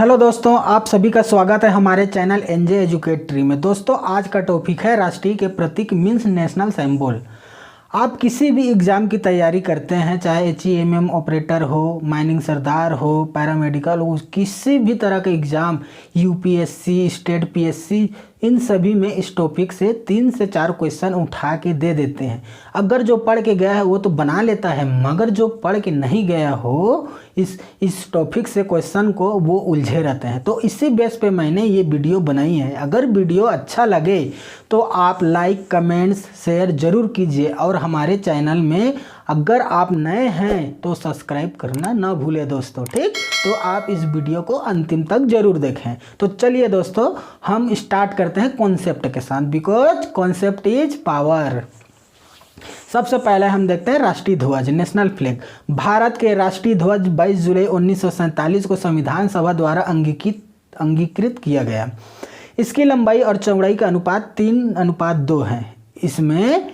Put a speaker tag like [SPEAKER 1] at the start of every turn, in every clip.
[SPEAKER 1] Hello दोस्तों, आप सभी का स्वागत है हमारे चैनल एनजे एजुकेटरी में। दोस्तों, आज का टॉपिक है राष्ट्रीय के प्रतीक मीन्स नेशनल सिंबल। आप किसी भी एग्ज़ाम की तैयारी करते हैं, चाहे HEMM ऑपरेटर हो, माइनिंग सरदार हो, पैरामेडिकल हो, किसी भी तरह के एग्ज़ाम, UPSC, स्टेट PSC, इन सभी में इस टॉपिक से 3 से 4 क्वेश्चन उठा के दे देते हैं। अगर जो पढ़ के गया है वो तो बना लेता है, मगर जो पढ़ के नहीं गया हो इस टॉपिक से क्वेश्चन को, वो उलझे रहते हैं। तो इसी बेस पे मैंने ये वीडियो बनाई है। अगर वीडियो अच्छा लगे तो आप लाइक, कमेंट्स, शेयर ज़रूर कीजिए और हमारे चैनल में अगर आप नए हैं तो सब्सक्राइब करना ना भूलें दोस्तों। ठीक, तो आप इस वीडियो को अंतिम तक जरूर देखें। तो चलिए दोस्तों, हम स्टार्ट करते हैं कॉन्सेप्ट के साथ, बिकॉज कॉन्सेप्ट इज पावर। सबसे पहले हम देखते हैं राष्ट्रीय ध्वज, नेशनल फ्लैग। भारत के राष्ट्रीय ध्वज 22 जुलाई 1947 को संविधान सभा द्वारा अंगीकृत किया गया। इसकी लंबाई और चौड़ाई का अनुपात 3:2 है। इसमें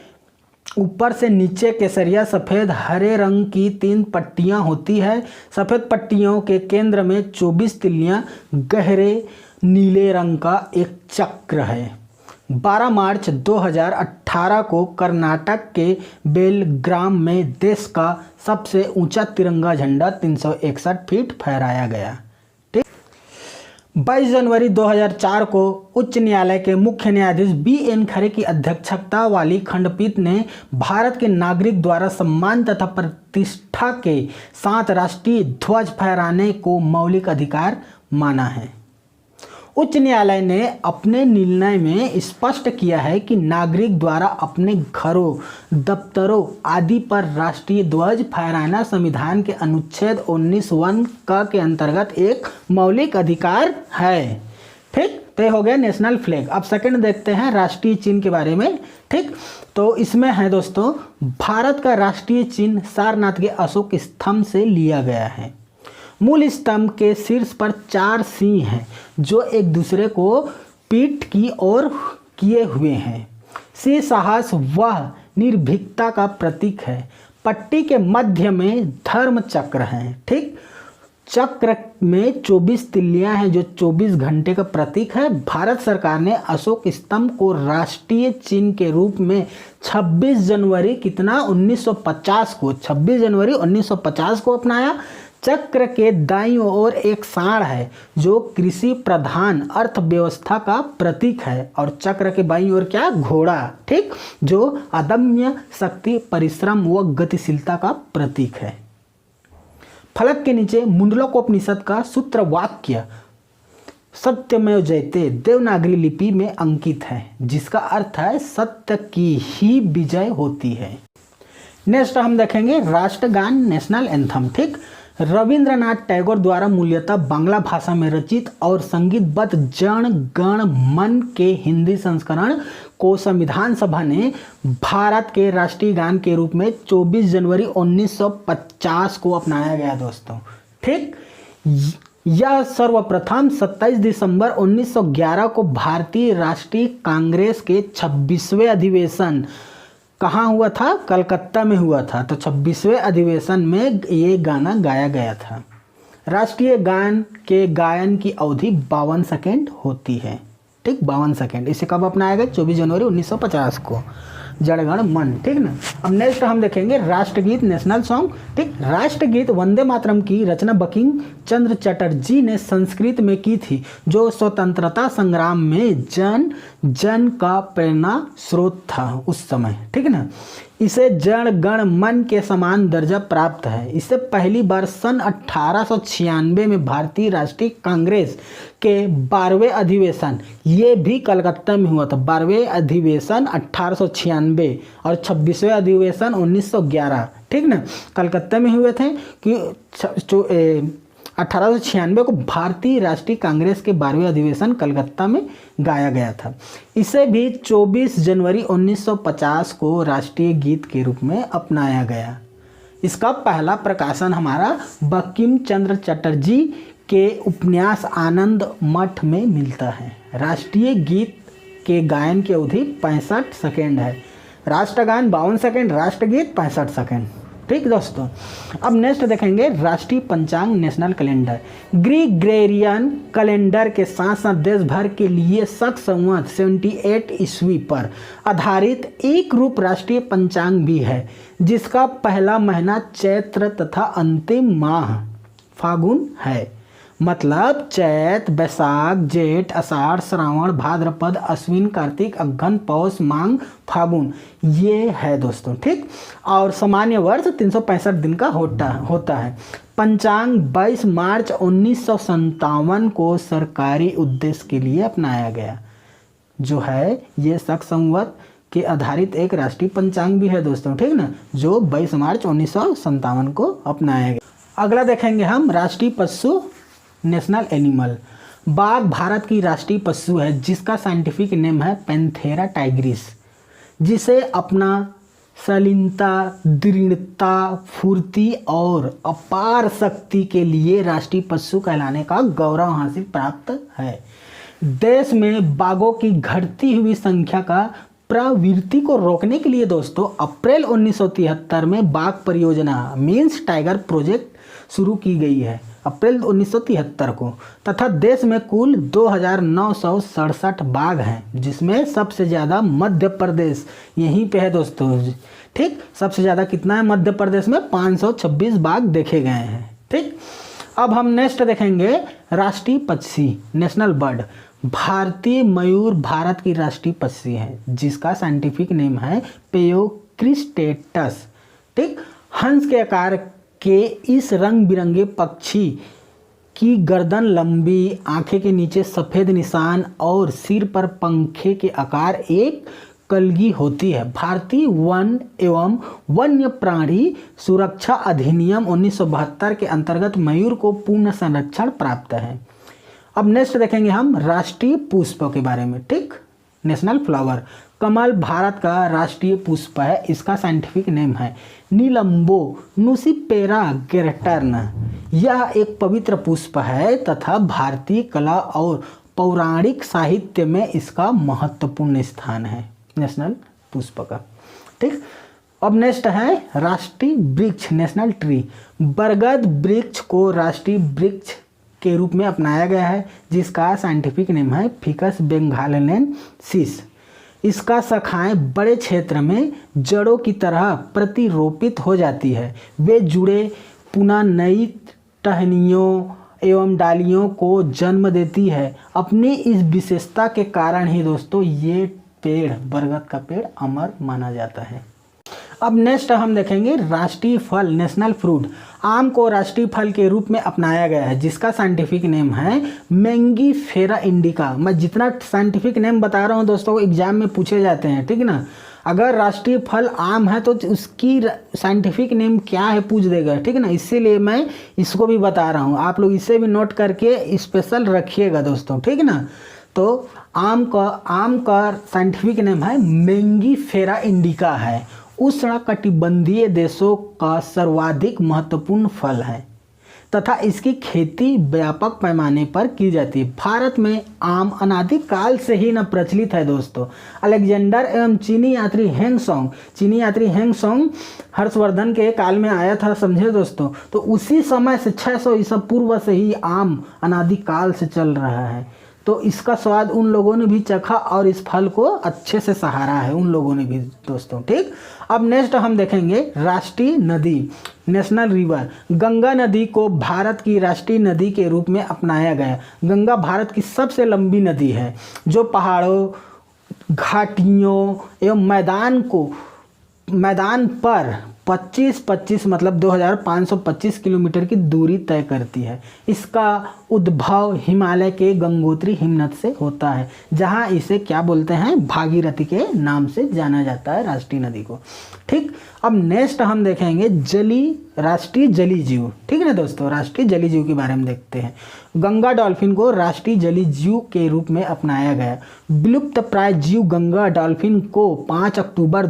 [SPEAKER 1] ऊपर से नीचे केसरिया, सफ़ेद, हरे रंग की 3 पट्टियां होती है। सफ़ेद पट्टियों के केंद्र में 24 तिल्लियां, गहरे नीले रंग का एक चक्र है। 12 मार्च 2018 को कर्नाटक के बेलग्राम में देश का सबसे ऊंचा तिरंगा झंडा 361 फीट फहराया गया। 22 जनवरी 2004 को उच्च न्यायालय के मुख्य न्यायाधीश BN खरे की अध्यक्षता वाली खंडपीठ ने भारत के नागरिक द्वारा सम्मान तथा प्रतिष्ठा के साथ राष्ट्रीय ध्वज फहराने को मौलिक अधिकार माना है। उच्च न्यायालय ने अपने निर्णय में स्पष्ट किया है कि नागरिक द्वारा अपने घरों, दफ्तरों आदि पर राष्ट्रीय ध्वज फहराना संविधान के अनुच्छेद 19(1) के अंतर्गत एक मौलिक अधिकार है। ठीक, तो हो गया नेशनल फ्लैग। अब सेकंड देखते हैं राष्ट्रीय चिन्ह के बारे में। ठीक, तो इसमें है दोस्तों, भारत का राष्ट्रीय चिन्ह सारनाथ के अशोक स्तंभ से लिया गया है। मूल स्तंभ के शीर्ष पर 4 सिंह हैं जो एक दूसरे को पीठ की ओर किए हुए हैं। सिंह साहस व निर्भीकता का प्रतीक है। पट्टी के मध्य में धर्म चक्र है। ठीक, चक्र में 24 तिल्लियां हैं जो 24 घंटे का प्रतीक है। भारत सरकार ने अशोक स्तंभ को राष्ट्रीय चिन्ह के रूप में 26 जनवरी 1950 को अपनाया। चक्र के दाईं ओर एक सांड है जो कृषि प्रधान अर्थव्यवस्था का प्रतीक है, और चक्र के बाईं ओर क्या, घोड़ा। ठीक, जो अदम्य शक्ति, परिश्रम व गतिशीलता का प्रतीक है। फलक के नीचे मुंडलोकोपनिषद का सूत्र वाक्य सत्यमेव जयते देवनागरी लिपि में अंकित है, जिसका अर्थ है सत्य की ही विजय होती है। नेक्स्ट हम देखेंगे राष्ट्रगान, नेशनल एंथम। ठीक, रविंद्रनाथ टैगोर द्वारा मूलतः बांग्ला भाषा में रचित और संगीतबद्ध जन गण मन के हिंदी संस्करण को संविधान सभा ने भारत के राष्ट्रीय गान के रूप में 24 जनवरी 1950 को अपनाया गया दोस्तों। ठीक, यह सर्वप्रथम 27 दिसंबर 1911 को भारतीय राष्ट्रीय कांग्रेस के 26वें अधिवेशन, कहाँ हुआ था, कलकत्ता में हुआ था। तो 26वें अधिवेशन में ये गाना गाया गया था। राष्ट्रीय गान के गायन की अवधि 52 सेकेंड होती है। ठीक, 52 सेकेंड। इसे कब अपनाया गया, 24 जनवरी 1950 को, जनगण मन। ठीक ना। अब नेक्स्ट हम देखेंगे राष्ट्रगीत, नेशनल सॉन्ग। ठीक, राष्ट्रगीत वंदे मातरम की रचना बंकिम चंद्र चटर्जी ने संस्कृत में की थी, जो स्वतंत्रता संग्राम में जन जन का प्रेरणा स्रोत था उस समय। ठीक ना। इसे जन गण मन के समान दर्जा प्राप्त है। इसे पहली बार सन 1896 में भारतीय राष्ट्रीय कांग्रेस के 12वें अधिवेशन, ये भी कलकत्ता में हुआ था। 12वें अधिवेशन 1896 और 26वें अधिवेशन 1911। ठीक ना, कलकत्ता में हुए थे कि 1896 को भारतीय राष्ट्रीय कांग्रेस के 12वें अधिवेशन कलकत्ता में गाया गया था। इसे भी 24 जनवरी 1950 को राष्ट्रीय गीत के रूप में अपनाया गया। इसका पहला प्रकाशन हमारा बंकिम चंद्र चटर्जी के उपन्यास आनंद मठ में मिलता है। राष्ट्रीय गीत के गायन की अवधि 65 सेकेंड है। राष्ट्रगान 52 सेकेंड, राष्ट्रगीत 65 सेकेंड। ठीक दोस्तों। अब नेक्स्ट देखेंगे राष्ट्रीय पंचांग नेशनल कैलेंडर। ग्रीगोरियन कैलेंडर के साथ साथ देश भर के लिए शक संवत 78 ईस्वी पर आधारित एक रूप राष्ट्रीय पंचांग भी है, जिसका पहला महीना चैत्र तथा अंतिम माह फागुन है। मतलब चैत, बैसाख, जेठ, आषाढ़, श्रावण, भाद्रपद, अश्विन, कार्तिक, अगहन, पौष, माघ, फागुन, ये है दोस्तों। ठीक, और सामान्य वर्ष 365 दिन का होता है। पंचांग 22 मार्च 1957 को सरकारी उद्देश्य के लिए अपनाया गया, जो है ये शक संवत के आधारित एक राष्ट्रीय पंचांग भी है दोस्तों। ठीक ना, जो 22 मार्च 1957 को अपनाया गया। अगला देखेंगे हम राष्ट्रीय पशु नेशनल एनिमल। बाघ भारत की राष्ट्रीय पशु है, जिसका साइंटिफिक नेम है पैंथेरा टाइग्रिस, जिसे अपना शालीनता, दृढ़ता, फुर्ती और अपार शक्ति के लिए राष्ट्रीय पशु कहलाने का गौरव हासिल प्राप्त है। देश में बाघों की घटती हुई संख्या का प्रवृत्ति को रोकने के लिए दोस्तों अप्रैल 1973 में बाघ परियोजना मीन्स टाइगर प्रोजेक्ट शुरू की गई है, अप्रैल 1973 को। तथा देश में कुल 2967 बाघ हैं, जिसमें सबसे ज़्यादा मध्य प्रदेश यहीं पे है दोस्तों। ठीक, सबसे ज़्यादा कितना है मध्य प्रदेश में? 526 बाघ देखे गए हैं। ठीक, अब हम नेक्स्ट देखेंगे राष्ट्रीय पक्षी नेशनल बर्ड। भारतीय मयूर भारत की राष्ट्रीय पक्षी है, जिसका साइंटिफिक नेम है पेयोक्रिस्टेटस। ठीक, हंस के आकार के इस रंग बिरंगे पक्षी की गर्दन लंबी, आंखें के नीचे सफ़ेद निशान और सिर पर पंखे के आकार एक कलगी होती है। भारतीय वन एवं वन्य प्राणी सुरक्षा अधिनियम 1972 के अंतर्गत मयूर को पूर्ण संरक्षण प्राप्त है। अब नेक्स्ट देखेंगे हम राष्ट्रीय पुष्प के बारे में। ठीक, नेशनल फ्लावर। कमल भारत का राष्ट्रीय पुष्प है, इसका साइंटिफिक नेम है नीलम्बो नुसिफेरा गेरटर्न। यह एक पवित्र पुष्प है तथा भारतीय कला और पौराणिक साहित्य में इसका महत्वपूर्ण स्थान है, नेशनल पुष्प का। ठीक, अब नेक्स्ट है राष्ट्रीय वृक्ष नेशनल ट्री। बरगद वृक्ष को राष्ट्रीय वृक्ष के रूप में अपनाया गया है, जिसका साइंटिफिक नेम है फिकस बेंगालेंसिस। इसका शाखाएं बड़े क्षेत्र में जड़ों की तरह प्रतिरोपित हो जाती है। वे जुड़े पुनः नई टहनियों एवं डालियों को जन्म देती है। अपनी इस विशेषता के कारण ही दोस्तों ये पेड़, बरगद का पेड़, अमर माना जाता है। अब नेक्स्ट हम देखेंगे राष्ट्रीय फल नेशनल फ्रूट। आम को राष्ट्रीय फल के रूप में अपनाया गया है, जिसका साइंटिफिक नेम है मैंगीफेरा इंडिका। मैं जितना साइंटिफिक नेम बता रहा हूँ दोस्तों, एग्जाम में पूछे जाते हैं। ठीक ना, अगर राष्ट्रीय फल आम है तो उसकी साइंटिफिक नेम क्या है पूछ देगा। ठीक ना, इसीलिए मैं इसको भी बता रहा हूँ, आप लोग इसे भी नोट करके स्पेशल रखिएगा दोस्तों। ठीक ना, तो आम का साइंटिफिक नेम है मैंगीफेरा इंडिका है। उष्णकटिबंधीय देशों का सर्वाधिक महत्वपूर्ण फल है तथा इसकी खेती व्यापक पैमाने पर की जाती है। भारत में आम अनादिकाल से ही न प्रचलित है दोस्तों। अलेक्जेंडर एवं चीनी यात्री हेंगसोंग हर्षवर्धन के काल में आया था, समझे दोस्तों। तो उसी समय से 600 ईसा पूर्व से ही आम अनादिकाल से चल रहा है। तो इसका स्वाद उन लोगों ने भी चखा और इस फल को अच्छे से सहारा है उन लोगों ने भी दोस्तों। ठीक, अब नेक्स्ट हम देखेंगे राष्ट्रीय नदी नेशनल रिवर। गंगा नदी को भारत की राष्ट्रीय नदी के रूप में अपनाया गया। गंगा भारत की सबसे लंबी नदी है, जो पहाड़ों, घाटियों एवं मैदान पर 25 मतलब 2525 किलोमीटर की दूरी तय करती है। इसका उद्भव हिमालय के गंगोत्री हिमनद से होता है, जहां इसे क्या बोलते हैं, भागीरथी के नाम से जाना जाता है राष्ट्रीय नदी को। ठीक, अब नेक्स्ट हम देखेंगे राष्ट्रीय जलीय जीव। ठीक है ना दोस्तों, राष्ट्रीय जलीय जीव के बारे में देखते हैं। गंगा डॉल्फिन को राष्ट्रीय जलीय जीव के रूप में अपनाया गया। विलुप्त प्राय जीव गंगा डॉल्फिन को 5 अक्टूबर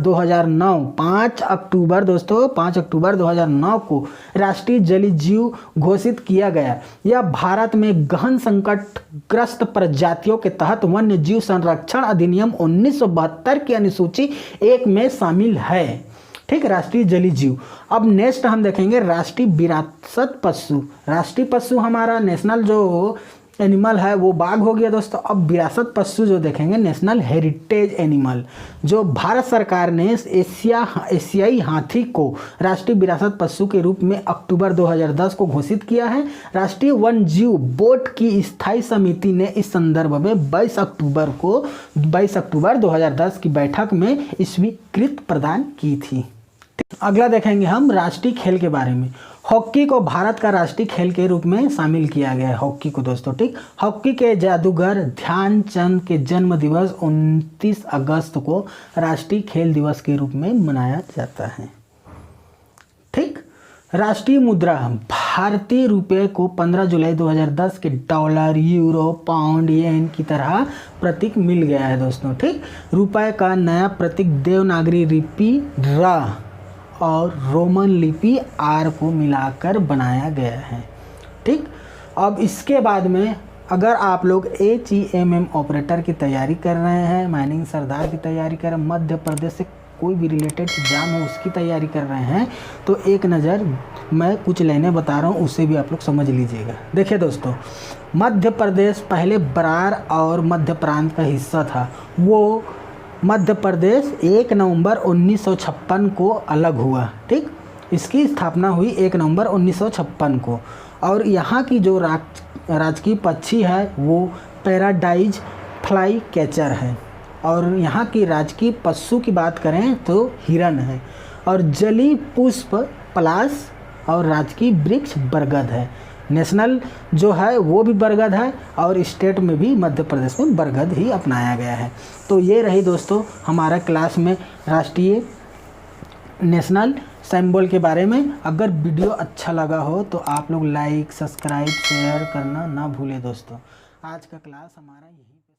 [SPEAKER 1] 2009 को राष्ट्रीय जलीय जीव घोषित किया गया। यह भारत में गहन संकटग्रस्त प्रजातियों के तहत वन्य जीव संरक्षण अधिनियम 1972 की अनुसूची 1 में शामिल है। ठीक, राष्ट्रीय जलीय जीव। अब नेक्स्ट हम देखेंगे राष्ट्रीय विरासत पशु। राष्ट्रीय पशु हमारा नेशनल जो एनिमल है वो बाघ हो गया दोस्तों। अब विरासत पशु जो देखेंगे नेशनल हेरिटेज एनिमल, जो भारत सरकार ने एशियाई हाथी को राष्ट्रीय विरासत पशु के रूप में अक्टूबर 2010 को घोषित किया है। राष्ट्रीय वन जीव बोर्ड की स्थायी समिति ने इस संदर्भ में 22 अक्टूबर 2010 की बैठक में स्वीकृति प्रदान की थी। अगला देखेंगे हम राष्ट्रीय खेल के बारे में। हॉकी को भारत का राष्ट्रीय खेल के रूप में शामिल किया गया है हॉकी को दोस्तों। ठीक, हॉकी के जादूगर ध्यानचंद के जन्म दिवस 29 अगस्त को राष्ट्रीय खेल दिवस के रूप में मनाया जाता है। ठीक, राष्ट्रीय मुद्रा भारतीय रुपये को 15 जुलाई 2010 के डॉलर, यूरो, पाउंड, येन की तरह प्रतीक मिल गया है दोस्तों। ठीक, रुपये का नया प्रतीक देवनागरी लिपि र और रोमन लिपि आर को मिलाकर बनाया गया है। ठीक, अब इसके बाद में अगर आप लोग HEMM ऑपरेटर की तैयारी कर रहे हैं, माइनिंग सरदार की तैयारी कर रहे हैं, मध्य प्रदेश से कोई भी रिलेटेड एग्जाम हो उसकी तैयारी कर रहे हैं, तो एक नज़र मैं कुछ लाइनें बता रहा हूँ, उससे भी आप लोग समझ लीजिएगा। देखिए दोस्तों, मध्य प्रदेश पहले बरार और मध्य प्रांत का हिस्सा था। वो मध्य प्रदेश 1 नवंबर 1956 को अलग हुआ। ठीक, इसकी स्थापना हुई 1 नवंबर 1956 को। और यहाँ की जो राजकीय पक्षी है वो पैराडाइज फ्लाई कैचर है। और यहाँ की राजकीय पशु की बात करें तो हिरन है। और जलीय पुष्प पलाश और राजकीय वृक्ष बरगद है। नेशनल जो है वो भी बरगद है और स्टेट में भी मध्य प्रदेश में बरगद ही अपनाया गया है। तो ये रही दोस्तों हमारा क्लास में राष्ट्रीय नेशनल सिंबल के बारे में। अगर वीडियो अच्छा लगा हो तो आप लोग लाइक, सब्सक्राइब, शेयर करना ना भूलें दोस्तों। आज का क्लास हमारा यहीं पे